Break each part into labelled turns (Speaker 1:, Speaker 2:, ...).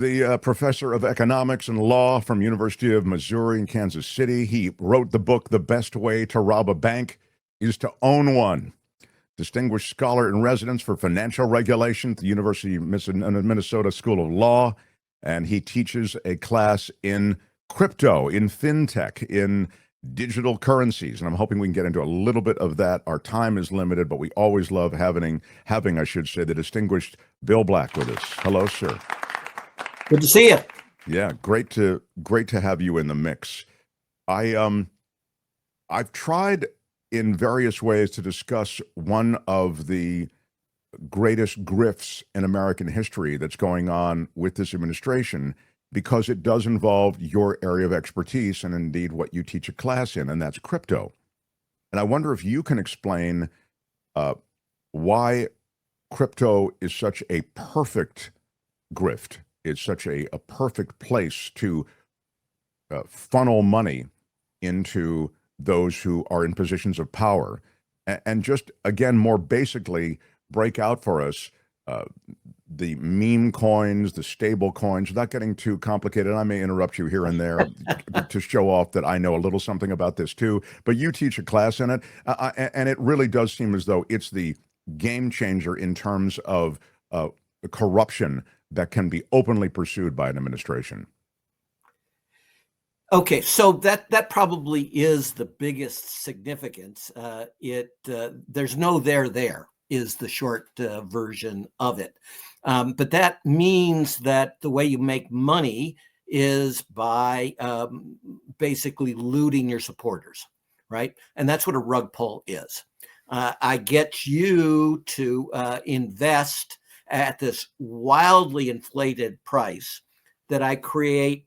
Speaker 1: the professor of economics and law from University of Missouri in Kansas City. He wrote the book, The Best Way to Rob a Bank is to Own One. Distinguished scholar in residence for financial regulation at the University of Minnesota School of Law. And he teaches a class in crypto, in fintech, in digital currencies. And I'm hoping we can get into a little bit of that. Our time is limited, but we always love having, I should say, the distinguished Bill Black with us. Hello, sir.
Speaker 2: Good to see you.
Speaker 1: Yeah, great to have you in the mix. I've tried in various ways to discuss one of the greatest grifts in American history that's going on with this administration, because it does involve your area of expertise and indeed what you teach a class in, and that's crypto. And I wonder if you can explain why crypto is such a perfect grift. It's such a perfect place to funnel money into those who are in positions of power. And just, again, more basically, break out for us the meme coins, the stable coins, without getting too complicated. I may interrupt you here and there to show off that I know a little something about this too, but you teach a class in it, and it really does seem as though it's the game changer in terms of corruption that can be openly pursued by an administration.
Speaker 2: Okay, so that probably is the biggest significance. There's no there is the short version of it. But that means that the way you make money is by basically looting your supporters, right? And that's what a rug pull is. I get you to invest at this wildly inflated price that I create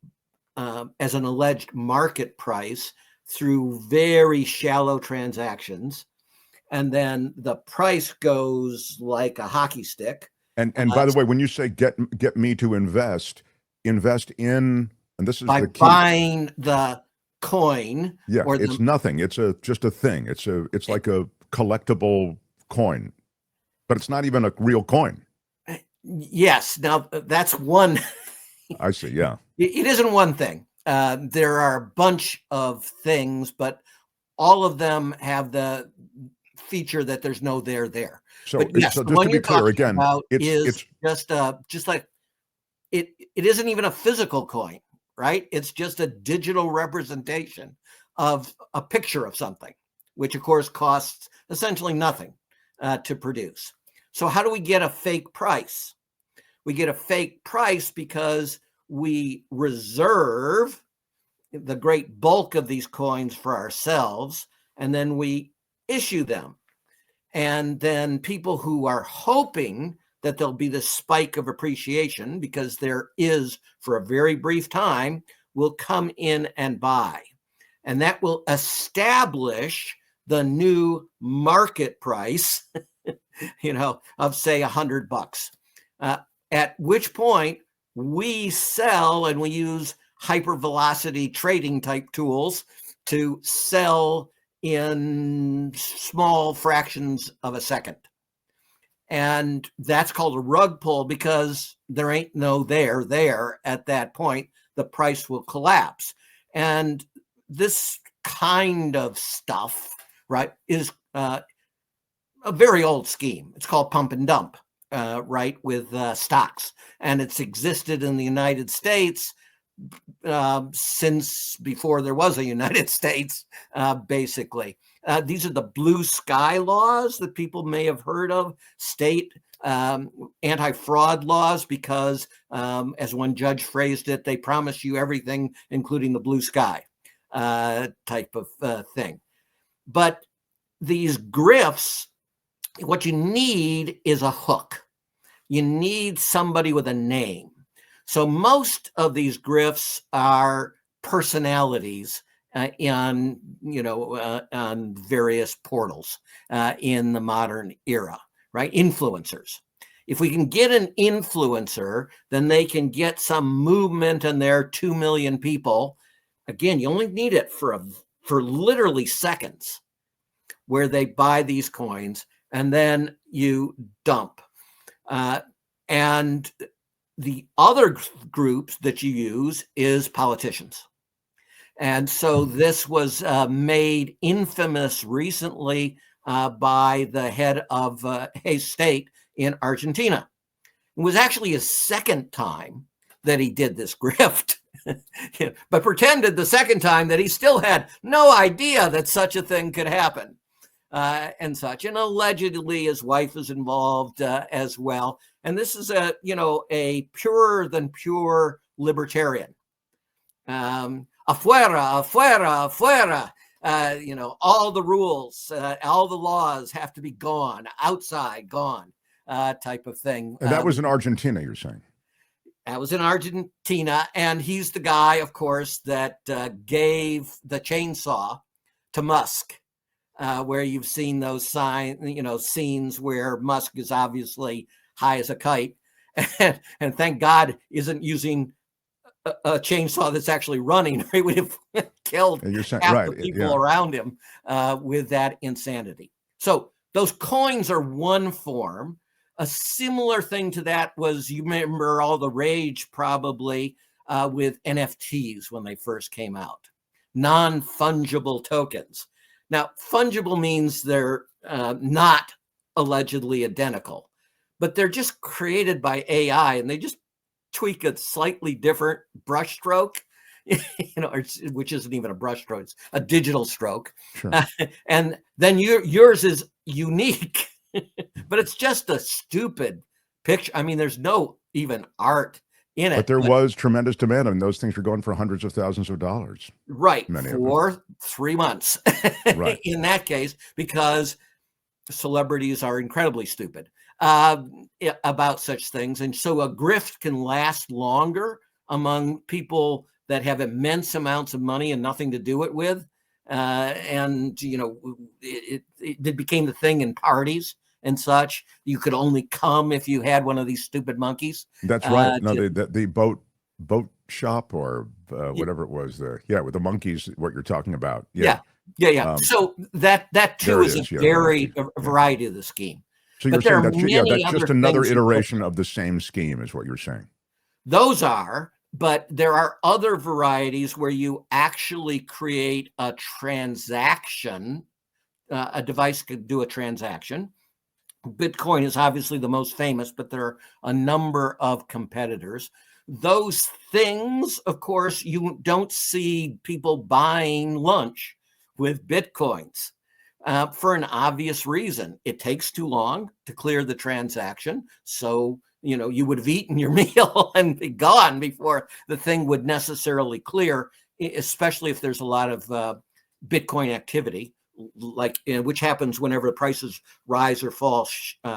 Speaker 2: as an alleged market price through very shallow transactions. And then the price goes like a hockey stick.
Speaker 1: And by the way, when you say get me to invest in, and this is
Speaker 2: by
Speaker 1: the key.
Speaker 2: Buying the coin.
Speaker 1: Yeah, it's nothing. It's just a thing. It's like a collectible coin, but it's not even a real coin.
Speaker 2: Yes. Now that's one.
Speaker 1: I see. Yeah.
Speaker 2: It isn't one thing. There are a bunch of things, but all of them have the feature that there's no there.
Speaker 1: So,
Speaker 2: but yes,
Speaker 1: so just to be clear again,
Speaker 2: it's just like it isn't even a physical coin, right? It's just a digital representation of a picture of something, which of course costs essentially nothing to produce. So how do we get a fake price? We get a fake price because we reserve the great bulk of these coins for ourselves, and then we issue them. And then people who are hoping that there'll be this spike of appreciation, because there is for a very brief time, will come in and buy. And that will establish the new market price, of say $100. At which point we sell, and we use hypervelocity trading type tools to sell in small fractions of a second. And that's called a rug pull, because there ain't no there at that point. The price will collapse. And this kind of stuff, right, is a very old scheme. It's called pump and dump, right, with stocks. And it's existed in the United States since before there was a United States, basically. These are the blue sky laws that people may have heard of, state anti-fraud laws, because as one judge phrased it, they promise you everything, including the blue sky type of thing. But these grifts, what you need is a hook. You need somebody with a name. So most of these grifts are personalities on various portals in the modern era, right? Influencers. If we can get an influencer, then they can get some movement, and there are 2 million people. Again, you only need it for literally seconds, where they buy these coins and then you dump. And the other groups that you use is politicians. And so this was made infamous recently by the head of a state in Argentina. It was actually his second time that he did this grift, but pretended the second time that he still had no idea that such a thing could happen and such. And allegedly his wife is involved as well. And this is a purer than pure libertarian. Afuera, afuera, afuera. All the rules, all the laws have to be gone, outside, gone, type of thing.
Speaker 1: And that was in Argentina, you're saying?
Speaker 2: That was in Argentina. And he's the guy, of course, that gave the chainsaw to Musk, where you've seen those scenes where Musk is obviously high as a kite. And thank God isn't using a chainsaw that's actually running. He would have killed half the people around him with that insanity. So those coins are one form. A similar thing to that was, you remember all the rage probably with NFTs when they first came out, non-fungible tokens. Now, fungible means they're not allegedly identical, but they're just created by AI, and they just tweak a slightly different brush stroke, which isn't even a brush stroke, it's a digital stroke.
Speaker 1: Sure.
Speaker 2: And then yours is unique, but it's just a stupid picture. I mean, there's no even art in it.
Speaker 1: But there was tremendous demand. I mean, those things were going for hundreds of thousands of dollars.
Speaker 2: Right. For 3 months
Speaker 1: right.
Speaker 2: In that case, because celebrities are incredibly stupid about such things. And so a grift can last longer among people that have immense amounts of money and nothing to do it with. And, it became the thing in parties and such. You could only come if you had one of these stupid monkeys.
Speaker 1: That's right. No, the boat shop or whatever it was there. Yeah, with the monkeys, what you're talking about.
Speaker 2: Yeah. So that too is a variety of the scheme.
Speaker 1: So you're saying that's just another iteration of the same scheme, is what you're saying.
Speaker 2: Those are, but there are other varieties where you actually create a transaction. A device could do a transaction. Bitcoin is obviously the most famous, but there are a number of competitors. Those things, of course, you don't see people buying lunch with Bitcoins for an obvious reason. It takes too long to clear the transaction. So, you would have eaten your meal and be gone before the thing would necessarily clear, especially if there's a lot of Bitcoin activity, which happens whenever the prices rise or fall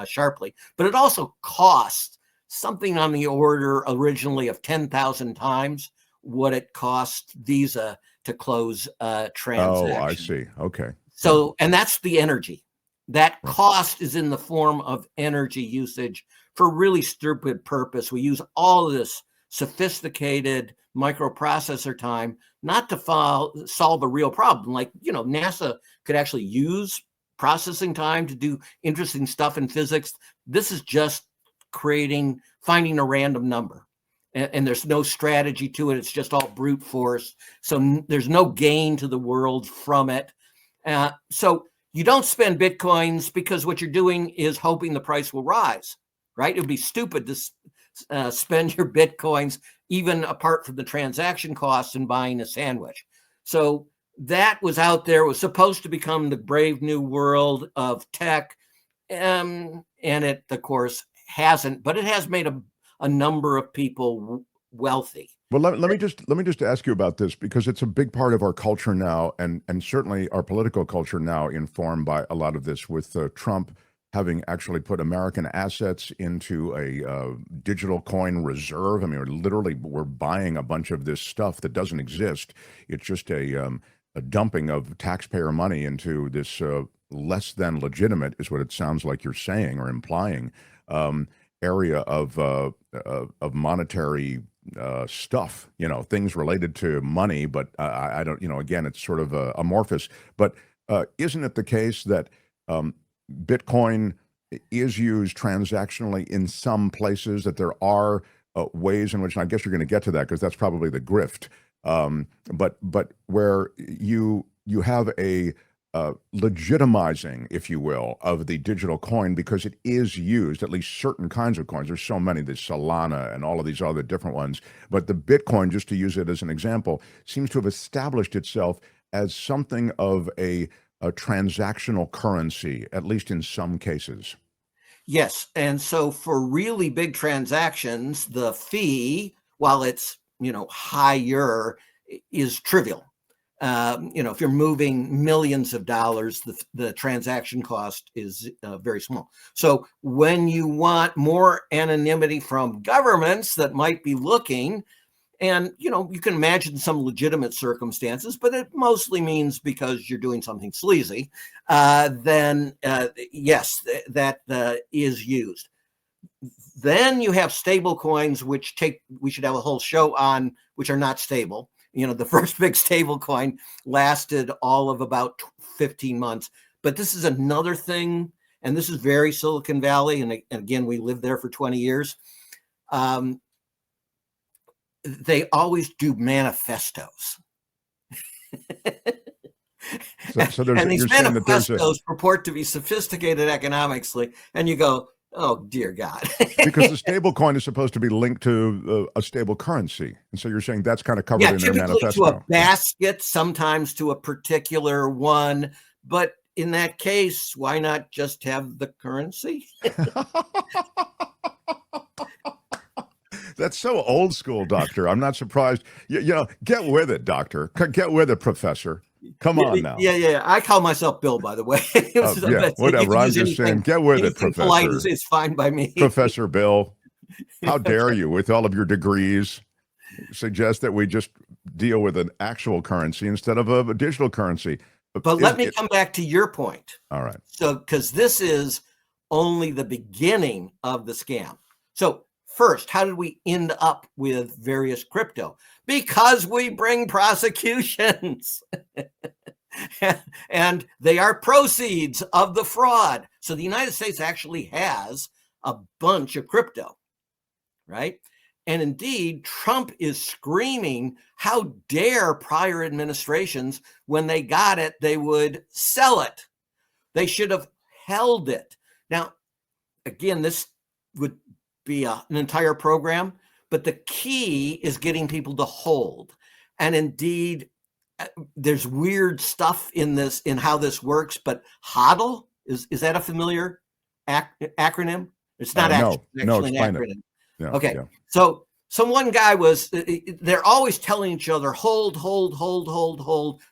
Speaker 2: sharply. But it also costs something on the order originally of 10,000 times what it cost Visa to close a transaction.
Speaker 1: Oh, I see. Okay.
Speaker 2: So, and that's the energy. That cost is in the form of energy usage for really stupid purpose. We use all of this sophisticated microprocessor time not to solve a real problem. Like, NASA could actually use processing time to do interesting stuff in physics. This is just finding a random number. And there's no strategy to it. It's just all brute force. So there's no gain to the world from it. So you don't spend Bitcoins because what you're doing is hoping the price will rise, right? It would be stupid to spend your Bitcoins even apart from the transaction costs and buying a sandwich. So that was out there. It was supposed to become the brave new world of tech. And it, of course, hasn't, but it has made a number of people wealthy.
Speaker 1: Well, let me just ask you about this, because it's a big part of our culture now, and certainly our political culture now, informed by a lot of this, with Trump having actually put American assets into a digital coin reserve. I mean, we're buying a bunch of this stuff that doesn't exist. It's just a dumping of taxpayer money into this less than legitimate, is what it sounds like you're saying or implying, area of monetary stuff, things related to money, but I don't, again, it's sort of amorphous. But isn't it the case that Bitcoin is used transactionally in some places, that there are ways in which, and I guess you're going to get to that because that's probably the grift. But where you have a legitimizing, if you will, of the digital coin because it is used, at least certain kinds of coins. There's so many, there's Solana and all of these other different ones. But the Bitcoin, just to use it as an example, seems to have established itself as something of a transactional currency, at least in some cases.
Speaker 2: Yes. And so for really big transactions, the fee, while it's, higher, is trivial. If you're moving millions of dollars, the transaction cost is very small. So when you want more anonymity from governments that might be looking, and you can imagine some legitimate circumstances, but it mostly means because you're doing something sleazy, then yes, that is used. Then you have stable coins, which we should have a whole show on, which are not stable. The first big stable coin lasted all of about 15 months. But this is another thing, and this is very Silicon Valley. And again, we lived there for 20 years. They always do manifestos.
Speaker 1: So
Speaker 2: and these manifestos purport to be sophisticated economically. And you go, oh, dear God.
Speaker 1: Because the stable coin is supposed to be linked to a stable currency. And so you're saying that's kind of covered in their manifesto.
Speaker 2: To a basket, sometimes to a particular one. But in that case, why not just have the currency?
Speaker 1: That's so old school, Doctor. I'm not surprised. Get with it, Doctor. Get with it, Professor. Come on now.
Speaker 2: Yeah. I call myself Bill, by the way.
Speaker 1: Whatever. I'm just saying, get with it, Professor.
Speaker 2: Polite is fine by me.
Speaker 1: Professor Bill, how dare you, with all of your degrees, suggest that we just deal with an actual currency instead of a digital currency?
Speaker 2: But let me come back to your point.
Speaker 1: All right.
Speaker 2: So, because this is only the beginning of the scam. So, first, how did we end up with various crypto? Because we bring prosecutions. And they are proceeds of the fraud. So the United States actually has a bunch of crypto, right? And indeed, Trump is screaming, how dare prior administrations, when they got it, they would sell it. They should have held it. Now, again, this would be an entire program, but the key is getting people to hold. And indeed, there's weird stuff in how this works, but HODL, is that a familiar acronym? It's not actually an acronym.
Speaker 1: Yeah,
Speaker 2: okay.
Speaker 1: Yeah.
Speaker 2: So one guy they're always telling each other, hold,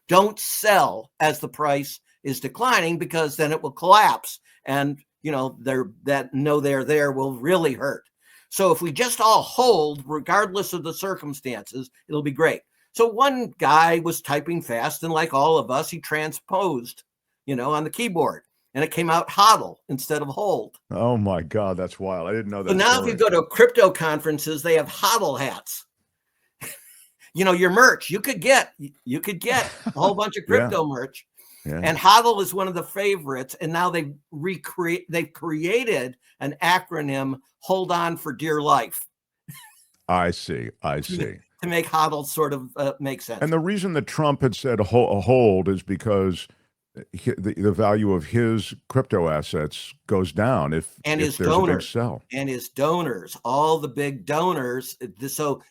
Speaker 2: don't sell as the price is declining, because then it will collapse. And, they're there will really hurt. So if we just all hold, regardless of the circumstances, it'll be great. So one guy was typing fast, and like all of us, he transposed, on the keyboard, and it came out HODL instead of hold.
Speaker 1: Oh my God, that's wild. I didn't know that.
Speaker 2: So now if you go to crypto conferences, they have HODL hats. Your merch, you could get a whole bunch of crypto merch.
Speaker 1: Yeah.
Speaker 2: And HODL is one of the favorites. And now they've created an acronym, hold on for dear life.
Speaker 1: I see.
Speaker 2: To make HODL sort of make sense.
Speaker 1: And the reason that Trump had said a hold is because the value of his crypto assets goes down if
Speaker 2: his
Speaker 1: there's
Speaker 2: donors,
Speaker 1: a big sell.
Speaker 2: And his donors, all the big donors. So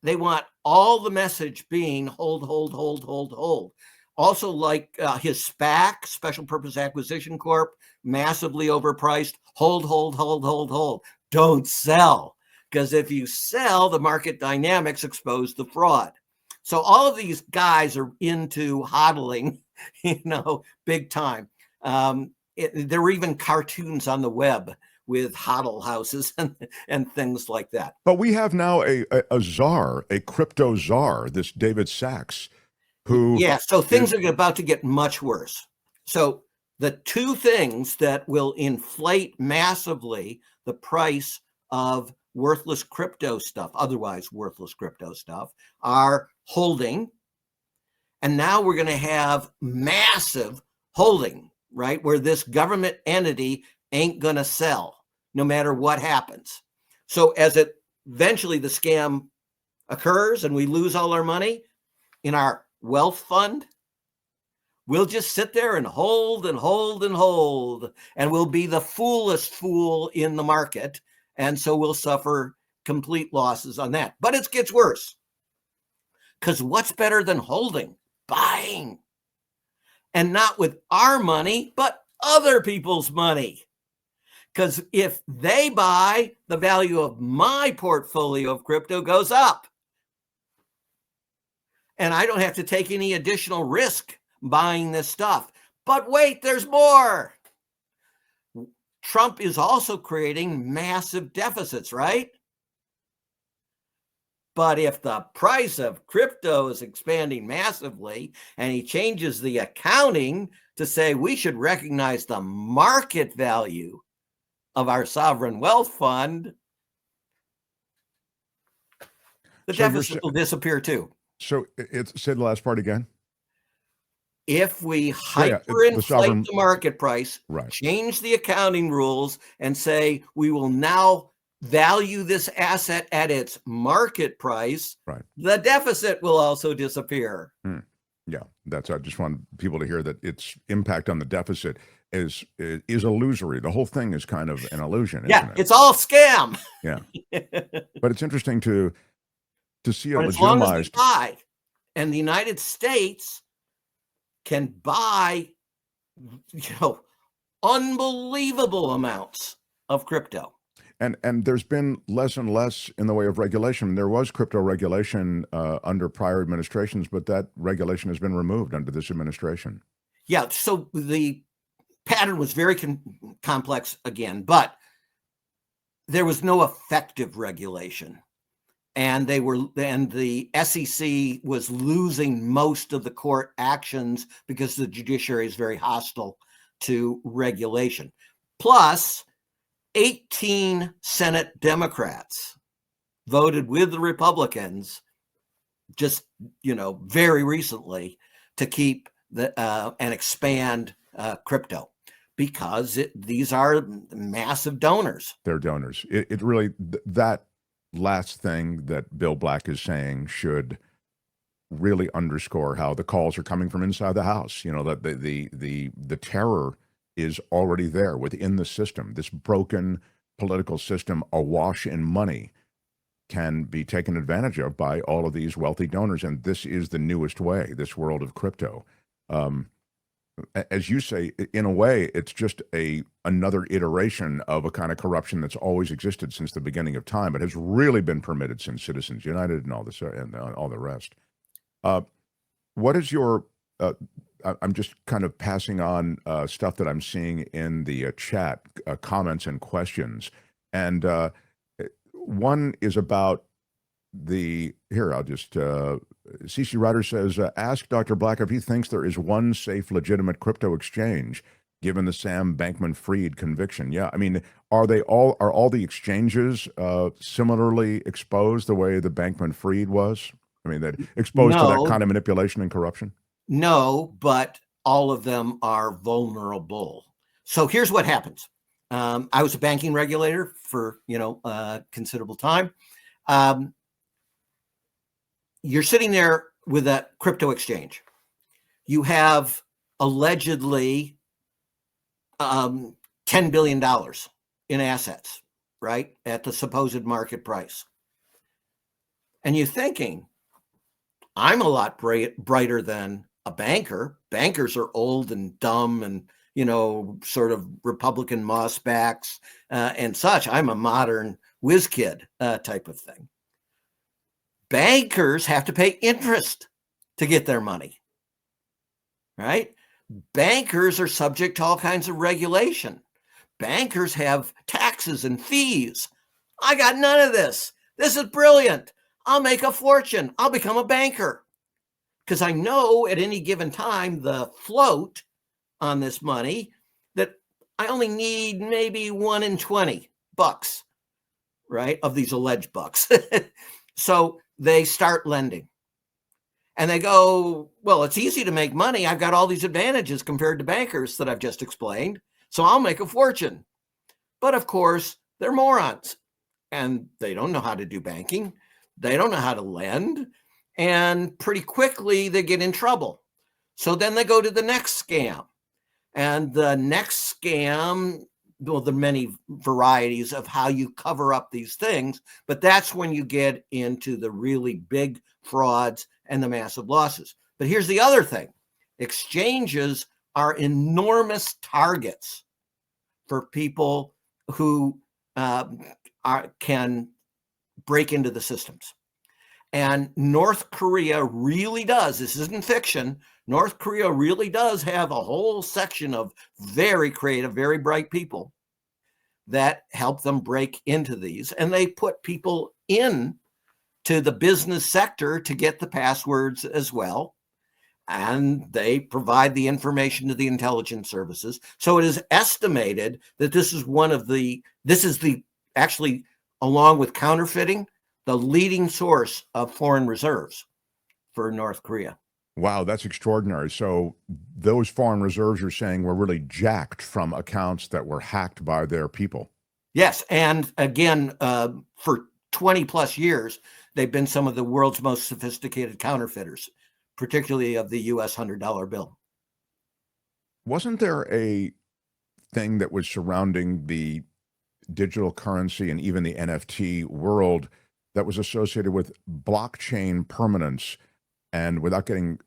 Speaker 2: they want all the message being hold. Also, like his SPAC, Special Purpose Acquisition Corp, massively overpriced. Hold. Don't sell. Because if you sell, the market dynamics expose the fraud. So all of these guys are into hodling, big time. There were even cartoons on the web with hodl houses and things like that.
Speaker 1: But we have now a czar, a crypto czar, this David Sachs, who...
Speaker 2: Yeah, so things are about to get much worse. So the two things that will inflate massively the price of worthless crypto stuff, otherwise worthless crypto stuff, are holding. And now we're going to have massive holding, right? Where this government entity ain't going to sell no matter what happens. So as it eventually the scam occurs and we lose all our money in our wealth fund, we'll just sit there and hold and hold and hold, and we'll be the foolest fool in the market. And so we'll suffer complete losses on that. But it gets worse. Because what's better than holding? Buying. And not with our money, but other people's money. Because if they buy, the value of my portfolio of crypto goes up. And I don't have to take any additional risk buying this stuff. But wait, there's more. Trump is also creating massive deficits, right? But if the price of crypto is expanding massively and he changes the accounting to say we should recognize the market value of our sovereign wealth fund, the deficit will disappear too.
Speaker 1: So say the last part again.
Speaker 2: If we hyperinflate the market price,
Speaker 1: right,
Speaker 2: change the accounting rules, and say we will now value this asset at its market price,
Speaker 1: right,
Speaker 2: the deficit will also disappear.
Speaker 1: Yeah, I just want people to hear that its impact on the deficit is illusory. The whole thing is kind of an illusion.
Speaker 2: Yeah, it's all scam.
Speaker 1: Yeah, but it's interesting to see it
Speaker 2: but
Speaker 1: legitimized.
Speaker 2: As long as we buy, and the United States can buy, unbelievable amounts of crypto.
Speaker 1: And there's been less and less in the way of regulation. There was crypto regulation under prior administrations, but that regulation has been removed under this administration.
Speaker 2: Yeah, so the pattern was very complex again, but there was no effective regulation. And the SEC was losing most of the court actions because the judiciary is very hostile to regulation. Plus, 18 Senate Democrats voted with the Republicans just, very recently to keep and expand crypto because these are massive donors.
Speaker 1: They're donors. It really, that last thing that Bill Black is saying should really underscore how the calls are coming from inside the House. That the terror is already there within the system. This broken political system, awash in money, can be taken advantage of by all of these wealthy donors. And this is the newest way, this world of crypto. As you say, in a way, it's just another iteration of a kind of corruption that's always existed since the beginning of time, but has really been permitted since Citizens United and all this and all the rest. What is your? I'm just kind of passing on stuff that I'm seeing in the chat, comments and questions, and one is about I'll just. CC Ryder says, ask Dr. Black if he thinks there is one safe, legitimate crypto exchange, given the Sam Bankman-Fried conviction. Yeah, I mean, are all the exchanges similarly exposed the way the Bankman-Fried was? I mean, that exposed to that kind of manipulation and corruption?
Speaker 2: No, but all of them are vulnerable. So here's what happens. I was a banking regulator for, a considerable time. You're sitting there with a crypto exchange. You have allegedly $10 billion in assets, right, at the supposed market price. And you're thinking, I'm a lot brighter than a banker. Bankers are old and dumb and, sort of Republican mossbacks and such. I'm a modern whiz kid type of thing. Bankers have to pay interest to get their money, right? Bankers are subject to all kinds of regulation. Bankers have taxes and fees. I got none of this. This is brilliant. I'll make a fortune. I'll become a banker because I know at any given time the float on this money that I only need maybe 1 in 20 bucks, right, of these alleged bucks. So they start lending and they go, well, it's easy to make money. I've got all these advantages compared to bankers that I've just explained. So I'll make a fortune. But of course, they're morons. and they don't know how to do banking. They don't know how to lend. And pretty quickly they get in trouble. So then they go to the next scam. And the next scam, well, there are many varieties of how you cover up these things, but that's when you get into the really big frauds and the massive losses. But here's the other thing. Exchanges are enormous targets for people who can break into the systems. And North Korea really does, this isn't fiction, North Korea really does have a whole section of very creative, very bright people that help them break into these. And they put people in to the business sector to get the passwords as well. And they provide the information to the intelligence services. So it is estimated that this is actually, along with counterfeiting, the leading source of foreign reserves for North Korea.
Speaker 1: Wow, that's extraordinary. So those foreign reserves you're saying were really jacked from accounts that were hacked by their people.
Speaker 2: Yes. And again, for 20 plus years, they've been some of the world's most sophisticated counterfeiters, particularly of the US $100 bill.
Speaker 1: Wasn't there a thing that was surrounding the digital currency and even the NFT world that was associated with blockchain permanence? And without getting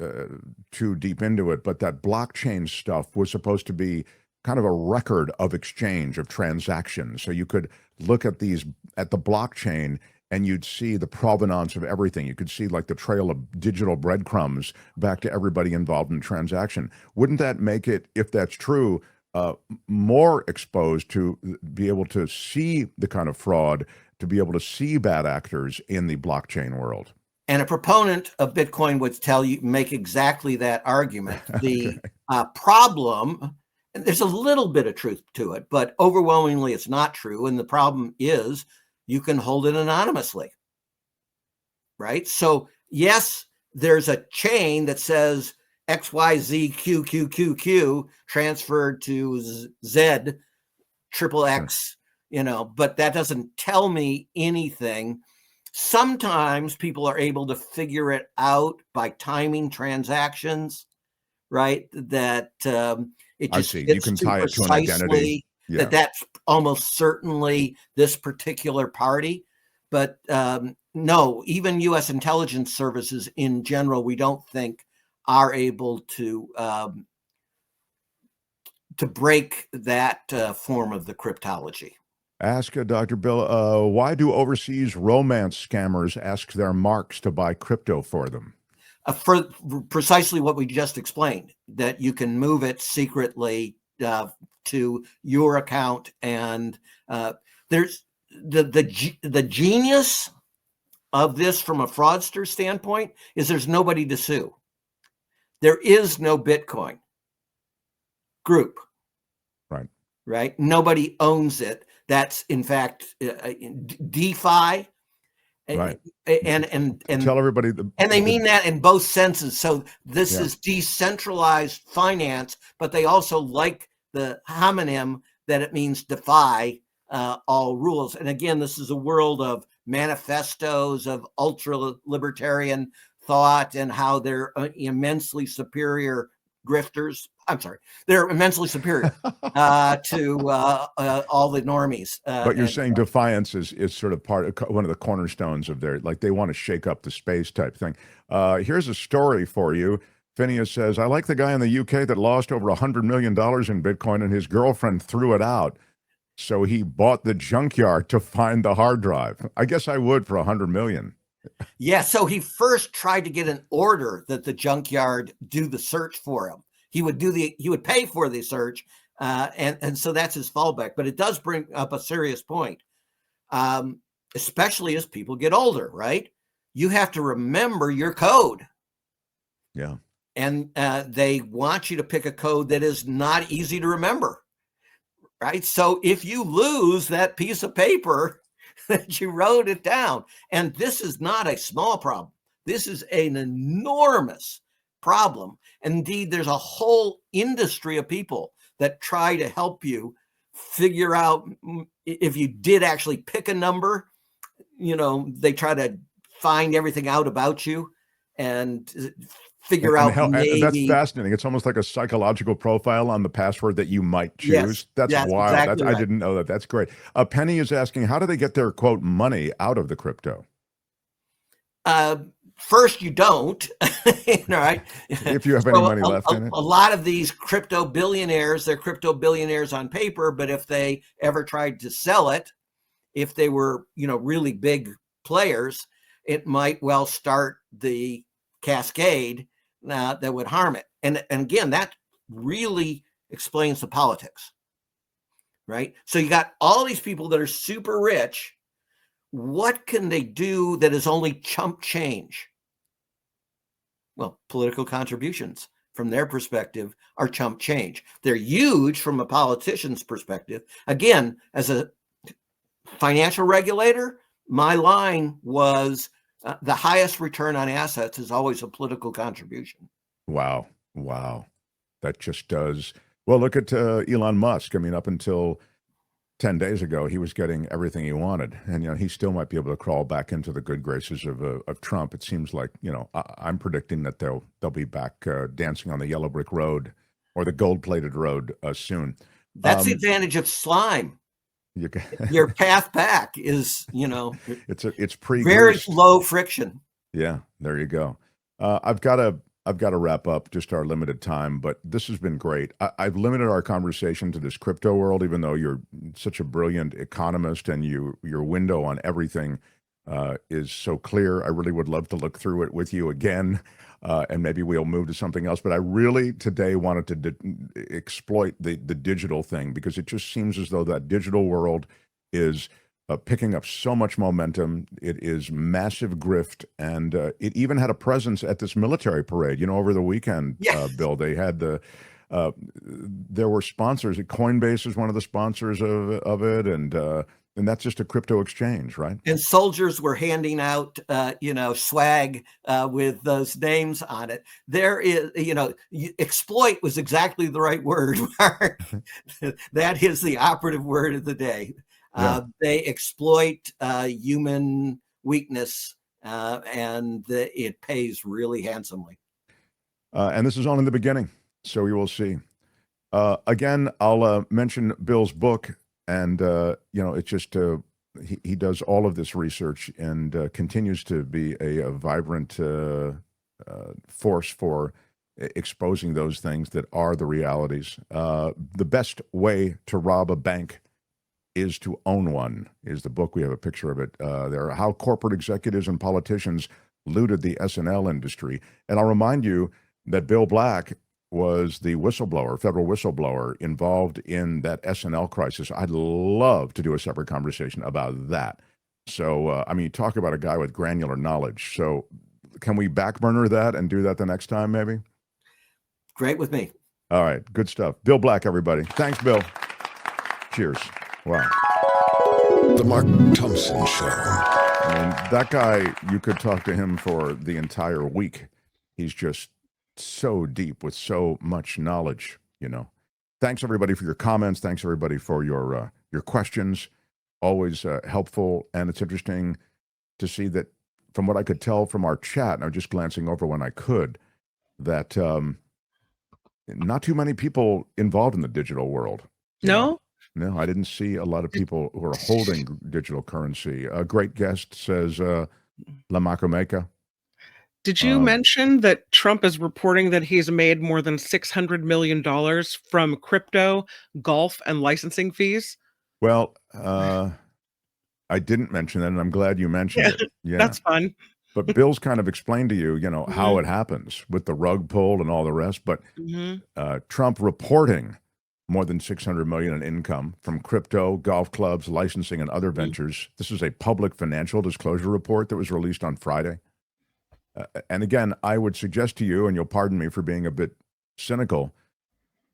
Speaker 1: too deep into it, but that blockchain stuff was supposed to be kind of a record of exchange of transactions. So you could look at the blockchain and you'd see the provenance of everything. You could see like the trail of digital breadcrumbs back to everybody involved in the transaction. Wouldn't that make it, if that's true, more exposed to be able to see the kind of fraud, to be able to see bad actors in the blockchain world?
Speaker 2: And a proponent of Bitcoin would make exactly that argument. The problem, and there's a little bit of truth to it, but overwhelmingly it's not true. And the problem is you can hold it anonymously, right? So yes, there's a chain that says XYZQQQQ transferred to Z triple X, but that doesn't tell me anything. Sometimes people are able to figure it out by timing transactions, right? That it just fits
Speaker 1: you can tie it to an identity.
Speaker 2: Yeah. That's almost certainly this particular party. But no, even U.S. intelligence services in general, we don't think are able to break that form of the cryptology.
Speaker 1: Ask Dr. Bill, why do overseas romance scammers ask their marks to buy crypto for them?
Speaker 2: For precisely what we just explained, that you can move it secretly to your account. And there's the genius of this from a fraudster standpoint is there's nobody to sue. There is no Bitcoin group. Right. Nobody owns it. That's in fact DeFi,
Speaker 1: right?
Speaker 2: And
Speaker 1: tell everybody,
Speaker 2: and they mean that in both senses. So this is decentralized finance, but they also like the homonym that it means defy all rules. And again, this is a world of manifestos of ultra libertarian thought and how they're immensely superior grifters. I'm sorry, they're immensely superior to all the normies.
Speaker 1: But you're saying defiance is sort of one of the cornerstones of their, like they want to shake up the space type thing. Here's a story for you. Phineas says, I like the guy in the UK that lost over $100 million in Bitcoin and his girlfriend threw it out. So he bought the junkyard to find the hard drive. I guess I would for $100 million.
Speaker 2: Yeah. So he first tried to get an order that the junkyard do the search for him. He would pay for the search. And so that's his fallback, but it does bring up a serious point. Especially as people get older, right? You have to remember your code.
Speaker 1: Yeah.
Speaker 2: And they want you to pick a code that is not easy to remember, right? So if you lose that piece of paper that you wrote it down, and this is not a small problem, this is an enormous problem. Indeed, there's a whole industry of people that try to help you figure out if you did actually pick a number they try to find everything out about you and figure
Speaker 1: And,
Speaker 2: out
Speaker 1: and that's
Speaker 2: maybe.
Speaker 1: fascinating. It's almost like a psychological profile on the password that you might choose.
Speaker 2: Yes,
Speaker 1: That's wild.
Speaker 2: exactly
Speaker 1: I
Speaker 2: right.
Speaker 1: didn't know that. That's great. Penny is asking, how do they get their quote money out of the crypto?
Speaker 2: First, you don't, right?
Speaker 1: If you have any money left in it.
Speaker 2: A lot of these crypto billionaires, they're crypto billionaires on paper, but if they ever tried to sell it, if they were, really big players, it might well start the cascade that would harm it. And again, that really explains the politics, right? So you got all these people that are super rich. What can they do that is only chump change? Well, political contributions from their perspective are chump change. They're huge from a politician's perspective. Again, as a financial regulator, my line was the highest return on assets is always a political contribution.
Speaker 1: Wow. That just does. Well, look at Elon Musk. I mean, up until 10 days ago, he was getting everything he wanted. And, he still might be able to crawl back into the good graces of Trump. It seems like, I'm predicting that they'll be back dancing on the yellow brick road or the gold-plated road soon.
Speaker 2: That's the advantage of slime. Your path back is,
Speaker 1: it's pre
Speaker 2: very low friction.
Speaker 1: Yeah, there you go. I've got to wrap up just our limited time, but this has been great. I've limited our conversation to this crypto world, even though you're such a brilliant economist and your window on everything is so clear. I really would love to look through it with you again, and maybe we'll move to something else. But I really today wanted to exploit the digital thing, because it just seems as though that digital world is picking up so much momentum. It is massive grift, and it even had a presence at this military parade. Over the weekend, Bill, they had there were sponsors. Coinbase is one of the sponsors of it, and that's just a crypto exchange, right?
Speaker 2: And soldiers were handing out, swag with those names on it. There is, exploit was exactly the right word, Mark. That is the operative word of the day. They exploit human weakness, and it pays really handsomely.
Speaker 1: And this is only the beginning, so we will see. Again, I'll mention Bill's book, and it's just he does all of this research and continues to be a vibrant force for exposing those things that are the realities. The best way to rob a bank is to own one, is the book. We have a picture of it there. How corporate executives and politicians looted the S&L industry. And I'll remind you that Bill Black was the whistleblower, federal whistleblower, involved in that S&L crisis. I'd love to do a separate conversation about that. So, talk about a guy with granular knowledge. So can we backburner that and do that the next time, maybe?
Speaker 2: Great with me.
Speaker 1: All right, good stuff. Bill Black, everybody. Thanks, Bill. Cheers. Wow.
Speaker 3: The Mark Thompson Show.
Speaker 1: That guy, you could talk to him for the entire week. He's just so deep with so much knowledge, Thanks, everybody, for your comments. Thanks, everybody, for your questions. Always helpful, and it's interesting to see that, from what I could tell from our chat, and I'm just glancing over when I could, that not too many people involved in the digital world.
Speaker 4: No?
Speaker 1: No, I didn't see a lot of people who are holding digital currency. A great guest says, La Macomeka.
Speaker 4: Did you mention that Trump is reporting that he's made more than $600 million from crypto, golf, and licensing fees?
Speaker 1: Well, I didn't mention that, and I'm glad you mentioned it. Yeah,
Speaker 4: that's fun.
Speaker 1: But Bill's kind of explained to you, how it happens with the rug pull and all the rest. But Trump reporting more than $600 million in income from crypto, golf clubs, licensing, and other ventures. This is a public financial disclosure report that was released on Friday. And again, I would suggest to you, and you'll pardon me for being a bit cynical,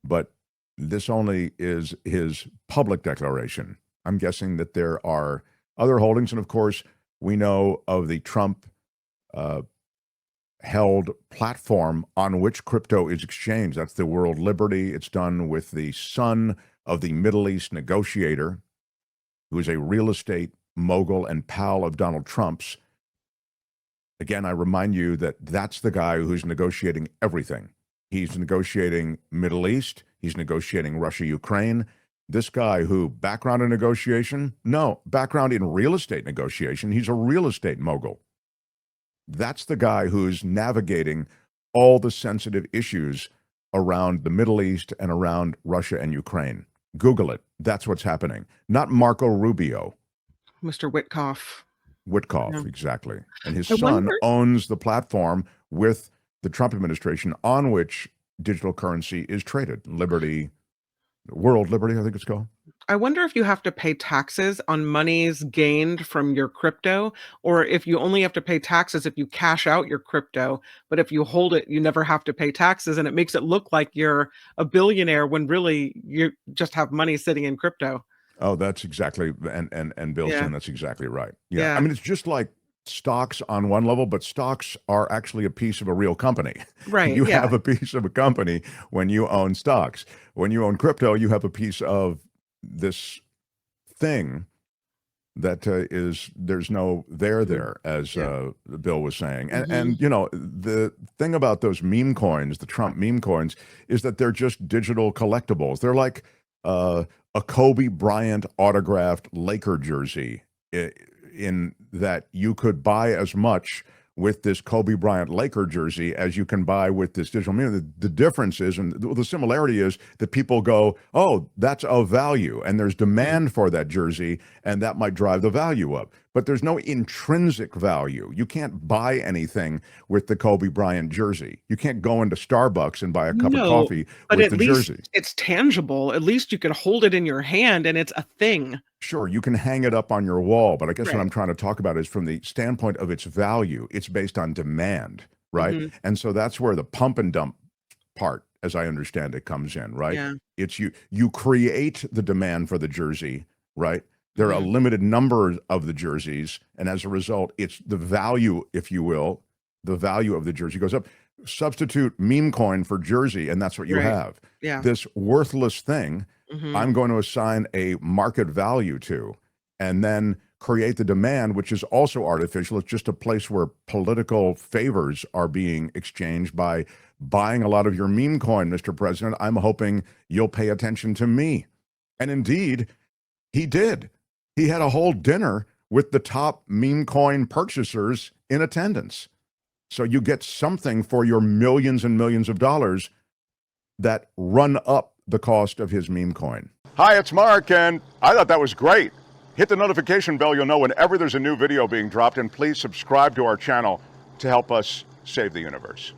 Speaker 1: but this only is his public declaration. I'm guessing that there are other holdings. And of course, we know of the Trump held platform on which crypto is exchanged. That's the World Liberty. It's done with the son of the Middle East negotiator, who is a real estate mogul and pal of Donald Trump's. Again, I remind you that that's the guy who's negotiating everything. He's negotiating Middle East. He's negotiating Russia, Ukraine. This guy who background in negotiation? No, background in real estate negotiation. He's a real estate mogul. That's the guy who's navigating all the sensitive issues around the Middle East and around Russia and Ukraine. Google it. That's what's happening. Not Marco Rubio.
Speaker 4: Mr. Witkoff.
Speaker 1: Witkoff,
Speaker 4: Yeah.
Speaker 1: exactly. And his
Speaker 4: I
Speaker 1: son
Speaker 4: wonder-
Speaker 1: owns the platform with the Trump administration on which digital currency is traded. Liberty, World Liberty, I think it's called.
Speaker 4: I wonder if you have to pay taxes on monies gained from your crypto, or if you only have to pay taxes if you cash out your crypto, but if you hold it, you never have to pay taxes, and it makes it look like you're a billionaire when really you just have money sitting in crypto.
Speaker 1: Oh, that's exactly, and Bill's
Speaker 4: Yeah.
Speaker 1: saying that's exactly right. Yeah.
Speaker 4: Yeah.
Speaker 1: I mean, it's just like stocks on one level, but stocks are actually a piece of a real company.
Speaker 4: Right.
Speaker 1: You
Speaker 4: yeah.
Speaker 1: have a piece of a company when you own stocks. When you own crypto, you have a piece of this thing that there's no there, as Bill was saying. And you know, the thing about those meme coins, the Trump meme coins, is that they're just digital collectibles. They're like a Kobe Bryant autographed Laker jersey, in that you could buy as much with this Kobe Bryant Laker jersey as you can buy with this digital meme. The difference is, and the similarity is, that people go, oh, that's of value, and there's demand for that jersey, and that might drive the value up. But there's no intrinsic value. You can't buy anything with the Kobe Bryant jersey. You can't go into Starbucks and buy a cup of coffee
Speaker 4: but
Speaker 1: with
Speaker 4: at
Speaker 1: the
Speaker 4: least
Speaker 1: jersey.
Speaker 4: it's tangible. At least you can hold it in your hand and it's a thing.
Speaker 1: Sure, you can hang it up on your wall, but I guess what
Speaker 4: Right.
Speaker 1: I'm trying to talk about is from the standpoint of its value. It's based on demand, right?
Speaker 4: Mhm.
Speaker 1: And so that's where the pump and dump part, as I understand it, comes in, right?
Speaker 4: Yeah.
Speaker 1: It's you create the demand for the jersey, right? There are a
Speaker 4: Mhm.
Speaker 1: limited number of the jerseys, and as a result, it's the value, if you will, the value of the jersey goes up. Substitute meme coin for jersey, and that's what you
Speaker 4: Right.
Speaker 1: have.
Speaker 4: Yeah.
Speaker 1: This worthless thing
Speaker 4: Mhm.
Speaker 1: I'm going to assign a market value to, and then create the demand, which is also artificial. It's just a place where political favors are being exchanged by buying a lot of your meme coin, Mr. President. I'm hoping you'll pay attention to me. And indeed, he did. He had a whole dinner with the top meme coin purchasers in attendance. So you get something for your millions and millions of dollars that run up the cost of his meme coin. Hi, it's Mark, and I thought that was great. Hit the notification bell. You'll know whenever there's a new video being dropped, and please subscribe to our channel to help us save the universe.